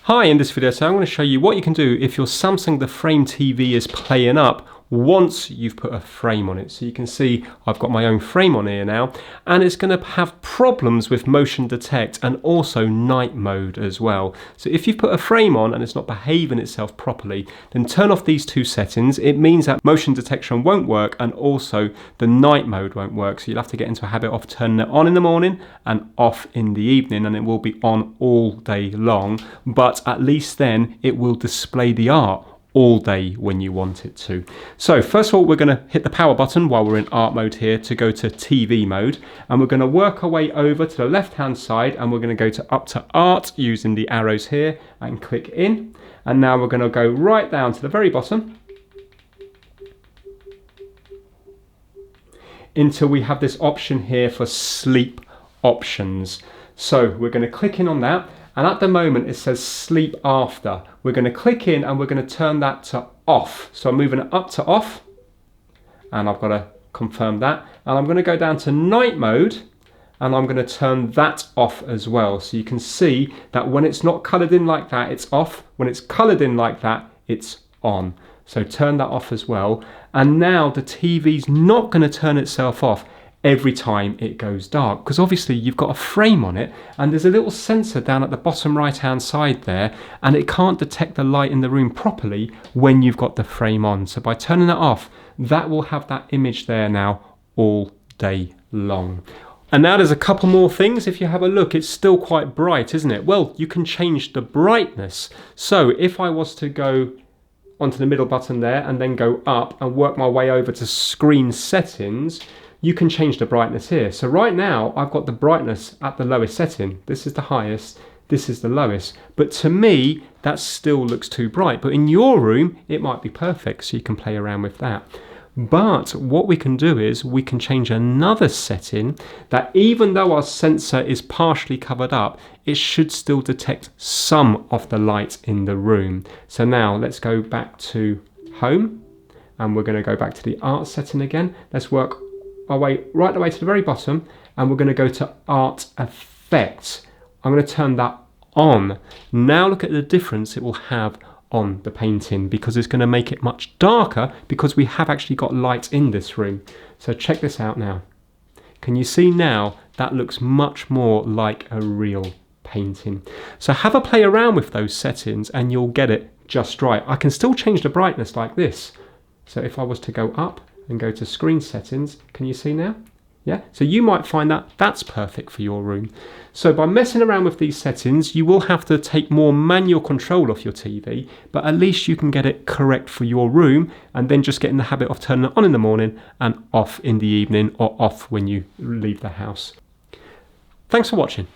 Hi, in this video, I'm going to show you what you can do if your Samsung The Frame TV is playing up once you've put a frame on it. So you can see I've got my own frame on here now, and it's going to have problems with motion detect and also night mode as well. So if you've put a frame on and it's not behaving itself properly, then turn off these two settings. It means that motion detection won't work and also the night mode won't work. So you'll have to get into a habit of turning it on in the morning and off in the evening, and it will be on all day long, but at least then it will display the art all day when you want it to. So first of all, we're going to hit the power button while we're in art mode here to go to TV mode, and we're going to work our way over to the left hand side, and we're going to go to up to art using the arrows here and click in, and now we're going to go right down to the very bottom until we have this option here for sleep options. So we're going to click in on that, and at the moment it says sleep after. We're going to click in and we're going to turn that to off. So I'm moving it up to off, and I've got to confirm that, and I'm going to go down to night mode and I'm going to turn that off as well. So you can see that when it's not coloured in like that, it's off. When it's coloured in like that, it's on. So turn that off as well, and now the TV's not going to turn itself off every time it goes dark, because obviously you've got a frame on it and there's a little sensor down at the bottom right hand side there, and it can't detect the light in the room properly when you've got the frame on. So by turning it off, that will have that image there now all day long. And now there's a couple more things. If you have a look, it's still quite bright, isn't it? Well, you can change the brightness. So if I was to go onto the middle button there and then go up and work my way over to screen settings, you can change the brightness here. So right now I've got the brightness at the lowest setting. This is the highest, this is the lowest. But to me, that still looks too bright. But in your room, it might be perfect, so you can play around with that. But what we can do is we can change another setting that even though our sensor is partially covered up, it should still detect some of the light in the room. So now let's go back to home, and we're going to go back to the art setting again. Let's work our way right the way to the very bottom, and we're going to go to art effects. I'm going to turn that on. Now look at the difference it will have on the painting, because it's going to make it much darker because we have actually got light in this room. So check this out now. Can you see now that looks much more like a real painting? So have a play around with those settings and you'll get it just right. I can still change the brightness like this. So if I was to go up and go to screen settings, can you see now? Yeah, so you might find that that's perfect for your room. So by messing around with these settings, you will have to take more manual control of your TV, but at least you can get it correct for your room, and then just get in the habit of turning it on in the morning and off in the evening, or off when you leave the house. Thanks for watching.